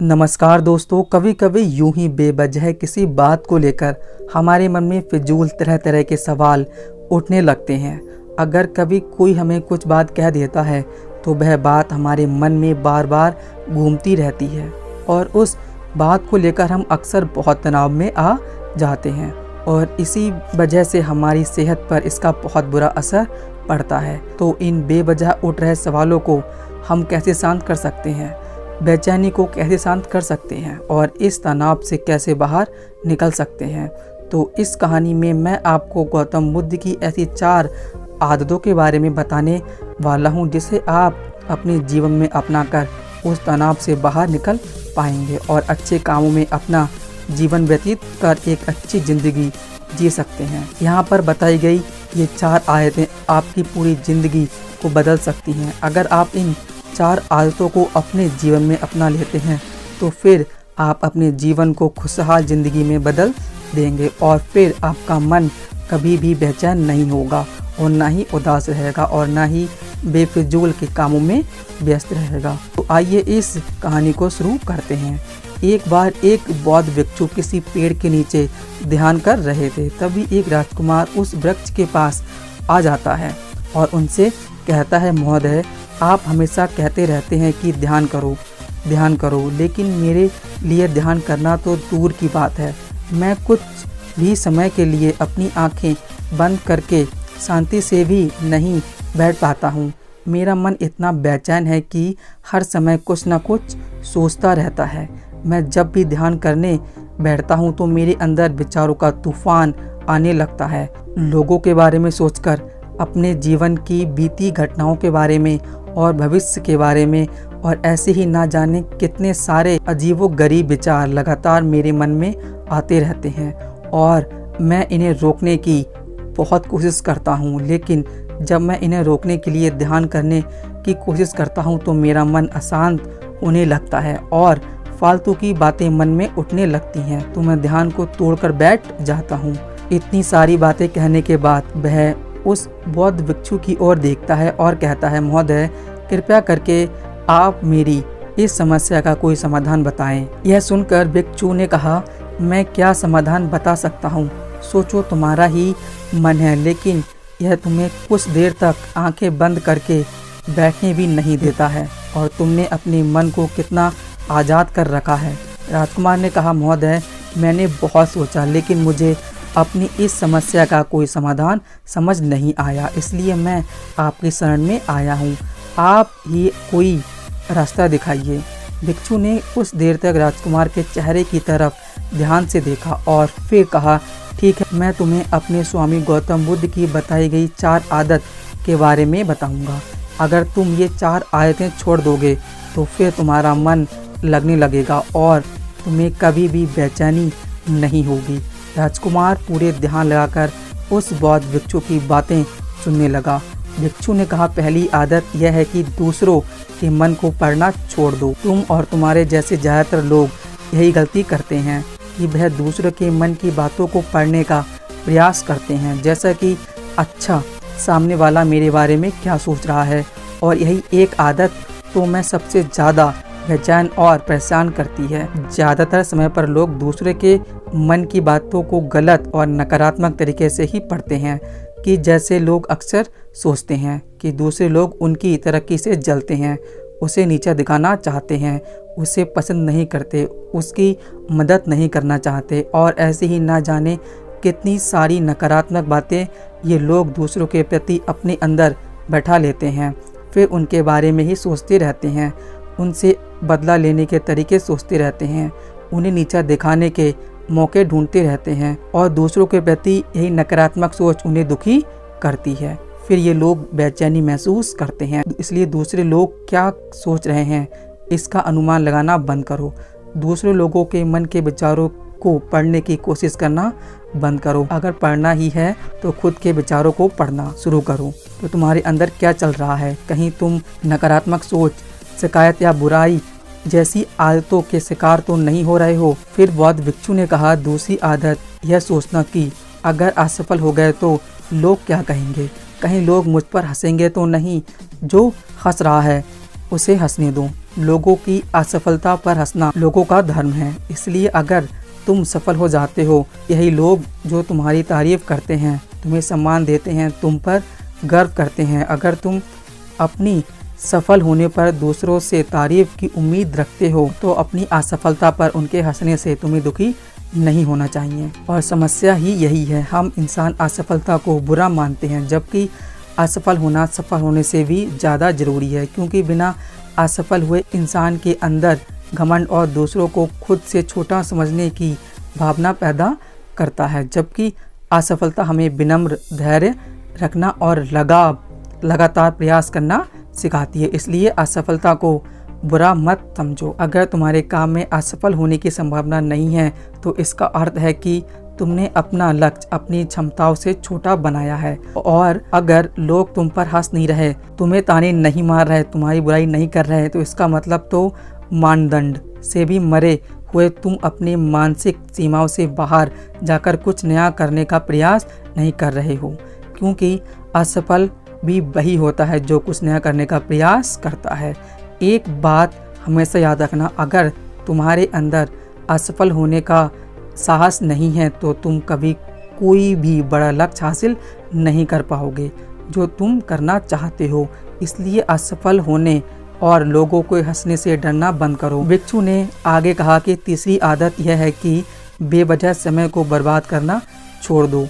नमस्कार दोस्तों, कभी कभी यूं ही बेवजह किसी बात को लेकर हमारे मन में फिजूल तरह तरह के सवाल उठने लगते हैं। अगर कभी कोई हमें कुछ बात कह देता है तो वह बात हमारे मन में बार बार घूमती रहती है और उस बात को लेकर हम अक्सर बहुत तनाव में आ जाते हैं और इसी वजह से हमारी सेहत पर इसका बहुत बुरा असर पड़ता है। तो इन बेवजह उठ रहे सवालों को हम कैसे शांत कर सकते हैं, बेचैनी को कैसे शांत कर सकते हैं और इस तनाव से कैसे बाहर निकल सकते हैं। तो इस कहानी में मैं आपको गौतम बुद्ध की ऐसी 4 आदतों के बारे में बताने वाला हूं जिसे आप अपने जीवन में अपनाकर उस तनाव से बाहर निकल पाएंगे और अच्छे कामों में अपना जीवन व्यतीत कर एक अच्छी ज़िंदगी जी सकते हैं। यहाँ पर बताई गई ये 4 आदतें आपकी पूरी ज़िंदगी को बदल सकती हैं। अगर आप इन 4 आदतों को अपने जीवन में अपना लेते हैं तो फिर आप अपने जीवन को खुशहाल ज़िंदगी में बदल देंगे और फिर आपका मन कभी भी बेचैन नहीं होगा और ना ही उदास रहेगा और ना ही बेफिजूल के कामों में व्यस्त रहेगा। तो आइए इस कहानी को शुरू करते हैं। एक बार एक बौद्ध भिक्षु किसी पेड़ के नीचे ध्यान कर रहे थे। तभी एक राजकुमार उस वृक्ष के पास आ जाता है और उनसे कहता है, महोदय, आप हमेशा कहते रहते हैं कि ध्यान करो, लेकिन मेरे लिए ध्यान करना तो दूर की बात है। मैं कुछ भी समय के लिए अपनी आंखें बंद करके शांति से भी नहीं बैठ पाता हूँ। मेरा मन इतना बेचैन है कि हर समय कुछ न कुछ सोचता रहता है। मैं जब भी ध्यान करने बैठता हूँ तो मेरे अंदर विचारों का तूफान आने लगता है। लोगों के बारे में सोचकर, अपने जीवन की बीती घटनाओं के बारे में और भविष्य के बारे में, और ऐसे ही ना जाने कितने सारे अजीबोगरीब विचार लगातार मेरे मन में आते रहते हैं और मैं इन्हें रोकने की बहुत कोशिश करता हूँ। लेकिन जब मैं इन्हें रोकने के लिए ध्यान करने की कोशिश करता हूँ तो मेरा मन अशांत होने लगता है और फालतू की बातें मन में उठने लगती हैं। तो मैं ध्यान को तोड़कर बैठ जाता हूँ। इतनी सारी बातें कहने के बाद वह उस बौद्ध भिक्षु की ओर देखता है और कहता है, महोदय, कृपया करके आप मेरी इस समस्या का कोई समाधान बताएं। यह सुनकर भिक्षु ने कहा, मैं क्या समाधान बता सकता हूँ? सोचो, तुम्हारा ही मन है, लेकिन यह तुम्हें कुछ देर तक आंखें बंद करके बैठने भी नहीं देता है और तुमने अपने मन को कितना आज़ाद कर रखा है। राजकुमार ने कहा, महोदय, मैंने बहुत सोचा लेकिन मुझे अपनी इस समस्या का कोई समाधान समझ नहीं आया, इसलिए मैं आपकी शरण में आया हूँ। आप ही कोई रास्ता दिखाइए। भिक्षु ने कुछ देर तक राजकुमार के चेहरे की तरफ ध्यान से देखा और फिर कहा, ठीक है, मैं तुम्हें अपने स्वामी गौतम बुद्ध की बताई गई 4 आदत के बारे में बताऊंगा। अगर तुम ये 4 आदतें छोड़ दोगे तो फिर तुम्हारा मन लगने लगेगा और तुम्हें कभी भी बेचैनी नहीं होगी। राजकुमार पूरे ध्यान लगाकर उस बौद्ध भिक्षु की बातें सुनने लगा। भिक्षु ने कहा, पहली आदत यह है कि दूसरों के मन को पढ़ना छोड़ दो। तुम और तुम्हारे जैसे ज़्यादातर लोग यही गलती करते हैं कि वह दूसरों के मन की बातों को पढ़ने का प्रयास करते हैं, जैसा कि अच्छा, सामने वाला मेरे बारे में क्या सोच रहा है। और यही एक आदत तो मैं सबसे ज़्यादा बेचैन और परेशान करती है। ज़्यादातर समय पर लोग दूसरे के मन की बातों को गलत और नकारात्मक तरीके से ही पढ़ते हैं, कि जैसे लोग अक्सर सोचते हैं कि दूसरे लोग उनकी तरक्की से जलते हैं, उसे नीचा दिखाना चाहते हैं, उसे पसंद नहीं करते, उसकी मदद नहीं करना चाहते और ऐसे ही ना जाने कितनी सारी नकारात्मक बातें ये लोग दूसरों के प्रति अपने अंदर बैठा लेते हैं। फिर उनके बारे में ही सोचते रहते हैं, उनसे बदला लेने के तरीके सोचते रहते हैं, उन्हें नीचा दिखाने के मौके ढूंढते रहते हैं और दूसरों के प्रति यही नकारात्मक सोच उन्हें दुखी करती है। फिर ये लोग बेचैनी महसूस करते हैं। इसलिए दूसरे लोग क्या सोच रहे हैं इसका अनुमान लगाना बंद करो। दूसरे लोगों के मन के विचारों को पढ़ने की कोशिश करना बंद करो। अगर पढ़ना ही है तो खुद के विचारों को पढ़ना शुरू करो। तो तुम्हारे अंदर क्या चल रहा है? कहीं तुम नकारात्मक सोच, शिकायत या बुराई जैसी आदतों के शिकार तो नहीं हो रहे हो? फिर बौद्ध भिक्षु ने कहा, दूसरी आदत यह सोचना कि अगर असफल हो गए तो लोग क्या कहेंगे? कहीं लोग मुझ पर हंसेंगे तो नहीं? जो हंस रहा है उसे हंसने दो। लोगों की असफलता पर हंसना लोगों का धर्म है। इसलिए अगर तुम सफल हो जाते हो, यही लोग जो तुम्हारी तारीफ करते हैं, तुम्हें सम्मान देते हैं, तुम पर गर्व करते हैं। अगर तुम अपनी सफल होने पर दूसरों से तारीफ की उम्मीद रखते हो तो अपनी असफलता पर उनके हंसने से तुम्हें दुखी नहीं होना चाहिए। और समस्या ही यही है, हम इंसान असफलता को बुरा मानते हैं, जबकि असफल होना सफल होने से भी ज़्यादा ज़रूरी है, क्योंकि बिना असफल हुए इंसान के अंदर घमंड और दूसरों को खुद से छोटा समझने की भावना पैदा करता है, जबकि असफलता हमें विनम्र, धैर्य रखना और लगातार प्रयास करना सिखाती है। इसलिए असफलता को बुरा मत समझो। अगर तुम्हारे काम में असफल होने की संभावना नहीं है तो इसका अर्थ है कि तुमने अपना लक्ष्य अपनी क्षमताओं से छोटा बनाया है। और अगर लोग तुम पर हंस नहीं रहे, तुम्हें ताने नहीं मार रहे, तुम्हारी बुराई नहीं कर रहे, तो इसका मतलब तो मानदंड से भी मरे हुए तुम अपनी मानसिक सीमाओं से बाहर जाकर कुछ नया करने का प्रयास नहीं कर रहे हो, क्योंकि असफल भी वही होता है जो कुछ नया करने का प्रयास करता है। एक बात हमेशा याद रखना, अगर तुम्हारे अंदर असफल होने का साहस नहीं है तो तुम कभी कोई भी बड़ा लक्ष्य हासिल नहीं कर पाओगे जो तुम करना चाहते हो। इसलिए असफल होने और लोगों को हंसने से डरना बंद करो। भिक्षु ने आगे कहा कि तीसरी आदत यह है कि बेवजह समय को बर्बाद करना छोड़ दो।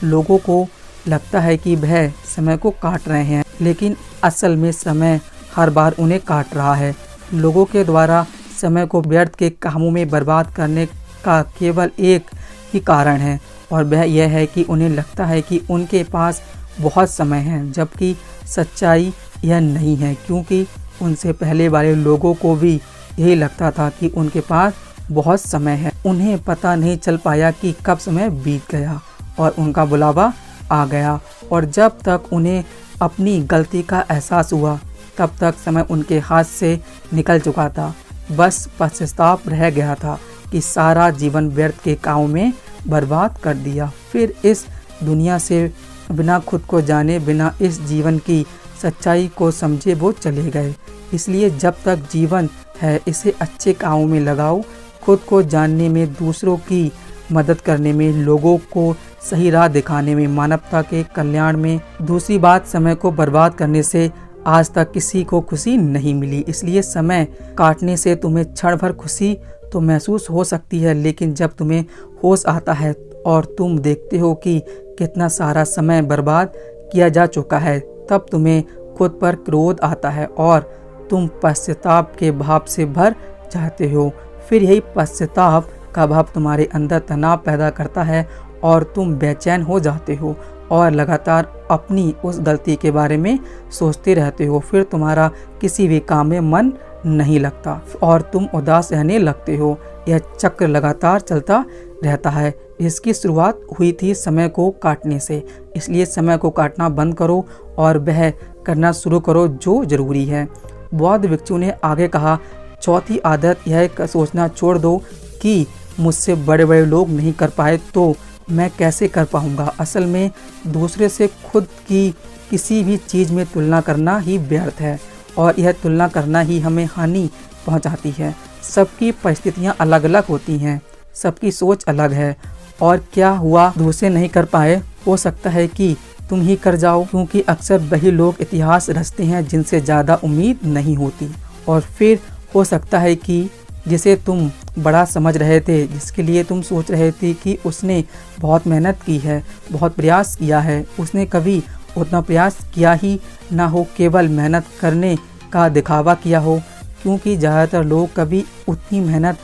लोगों को लगता है कि वह समय को काट रहे हैं, लेकिन असल में समय हर बार उन्हें काट रहा है। लोगों के द्वारा समय को व्यर्थ के कामों में बर्बाद करने का केवल एक ही कारण है, और वह यह है कि उन्हें लगता है कि उनके पास बहुत समय है, जबकि सच्चाई यह नहीं है, क्योंकि उनसे पहले वाले लोगों को भी यही लगता था कि उनके पास बहुत समय है। उन्हें पता नहीं चल पाया कि कब समय बीत गया और उनका बुलावा आ गया, और जब तक उन्हें अपनी गलती का एहसास हुआ तब तक समय उनके हाथ से निकल चुका था। बस पश्चाताप रह गया था कि सारा जीवन व्यर्थ के कामों में बर्बाद कर दिया। फिर इस दुनिया से बिना खुद को जाने, बिना इस जीवन की सच्चाई को समझे वो चले गए। इसलिए जब तक जीवन है इसे अच्छे कामों में लगाओ, खुद को जानने में, दूसरों की मदद करने में, लोगों को सही राह दिखाने में, मानवता के कल्याण में। दूसरी बात, समय को बर्बाद करने से आज तक किसी को खुशी नहीं मिली। इसलिए समय काटने से तुम्हें क्षण भर खुशी तो महसूस हो सकती है, लेकिन जब तुम्हें होश आता है और तुम देखते हो कि कितना सारा समय बर्बाद किया जा चुका है, तब तुम्हें खुद पर क्रोध आता है और तुम पश्चाताप के भाव से भर जाते हो। फिर यही पश्चाताप का भाव तुम्हारे अंदर तनाव पैदा करता है और तुम बेचैन हो जाते हो और लगातार अपनी उस गलती के बारे में सोचते रहते हो। फिर तुम्हारा किसी भी काम में मन नहीं लगता और तुम उदास रहने लगते हो। यह चक्र लगातार चलता रहता है। इसकी शुरुआत हुई थी समय को काटने से। इसलिए समय को काटना बंद करो और वह करना शुरू करो जो जरूरी है। बौद्ध भिक्षु ने आगे कहा, चौथी आदत यह सोचना छोड़ दो कि मुझसे बड़े बड़े लोग नहीं कर पाए तो मैं कैसे कर पाऊंगा। असल में दूसरे से खुद की किसी भी चीज़ में तुलना करना ही व्यर्थ है और यह तुलना करना ही हमें हानि पहुंचाती है। सबकी परिस्थितियां अलग अलग होती हैं, सबकी सोच अलग है, और क्या हुआ दूसरे नहीं कर पाए, हो सकता है कि तुम ही कर जाओ, क्योंकि अक्सर वही लोग इतिहास रचते हैं जिनसे ज़्यादा उम्मीद नहीं होती। और फिर हो सकता है कि जिसे तुम बड़ा समझ रहे थे, जिसके लिए तुम सोच रहे थे कि उसने बहुत मेहनत की है, बहुत प्रयास किया है, उसने कभी उतना प्रयास किया ही ना हो, केवल मेहनत करने का दिखावा किया हो। क्योंकि ज़्यादातर लोग कभी उतनी मेहनत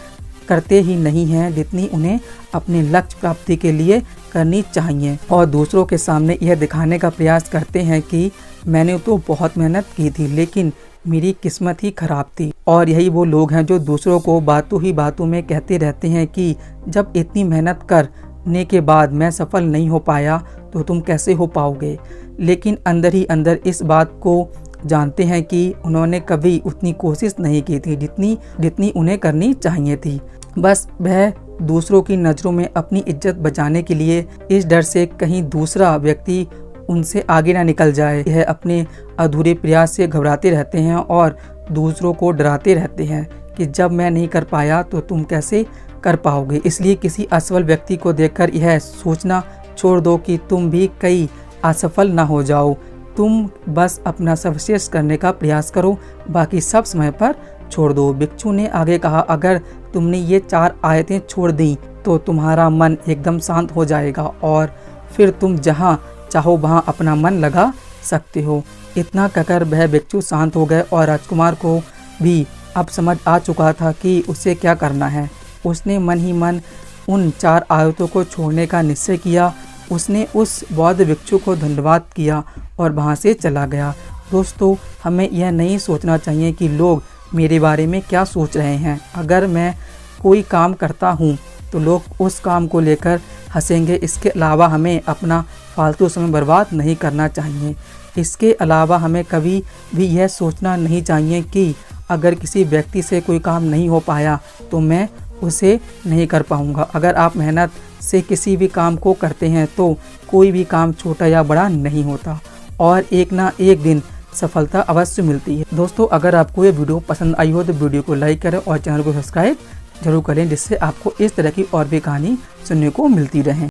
करते ही नहीं हैं जितनी उन्हें अपने लक्ष्य प्राप्ति के लिए करनी चाहिए, और दूसरों के सामने यह दिखाने का प्रयास करते हैं कि मैंने तो बहुत मेहनत की थी लेकिन मेरी किस्मत ही खराब थी। और यही वो लोग हैं जो दूसरों को बातों ही बातों में कहते रहते हैं कि जब इतनी मेहनत करने के बाद मैं सफल नहीं हो पाया तो तुम कैसे हो पाओगे। लेकिन अंदर ही अंदर इस बात को जानते हैं कि उन्होंने कभी उतनी कोशिश नहीं की थी जितनी उन्हें करनी चाहिए थी। बस वह दूसरों की नज़रों में अपनी इज्जत बचाने के लिए इस डर से कहीं दूसरा व्यक्ति उनसे आगे ना निकल जाए, यह अपने अधूरे प्रयास से घबराते रहते हैं और दूसरों को डराते रहते हैं कि जब मैं नहीं कर पाया तो तुम कैसे कर पाओगे। इसलिए किसी असफल व्यक्ति को देखकर यह सोचना छोड़ दो कि तुम भी कहीं असफल ना हो जाओ। तुम बस अपना सर्वश्रेष्ठ करने का प्रयास करो, बाकी सब समय पर छोड़ दो। भिक्षु ने आगे कहा, अगर तुमने ये 4 आयतें छोड़ दी तो तुम्हारा मन एकदम शांत हो जाएगा और फिर तुम जहाँ चाहो वहाँ अपना मन लगा सकते हो। इतना कहकर वह भिक्षु शांत हो गए और राजकुमार को भी अब समझ आ चुका था कि उसे क्या करना है। उसने मन ही मन उन 4 आयतों को छोड़ने का निश्चय किया। उसने उस बौद्ध भिक्षु को धन्यवाद किया और वहाँ से चला गया। दोस्तों, हमें यह नहीं सोचना चाहिए कि लोग मेरे बारे में क्या सोच रहे हैं। अगर मैं कोई काम करता हूँ तो लोग उस काम को लेकर हंसेंगे। इसके अलावा हमें अपना फालतू समय बर्बाद नहीं करना चाहिए। इसके अलावा हमें कभी भी यह सोचना नहीं चाहिए कि अगर किसी व्यक्ति से कोई काम नहीं हो पाया तो मैं उसे नहीं कर पाऊँगा। अगर आप मेहनत से किसी भी काम को करते हैं तो कोई भी काम छोटा या बड़ा नहीं होता और एक ना एक दिन सफलता अवश्य मिलती है। दोस्तों, अगर आपको ये वीडियो पसंद आई हो तो वीडियो को लाइक करें और चैनल को सब्सक्राइब जरूर करें, जिससे आपको इस तरह की और भी कहानी सुनने को मिलती रहे।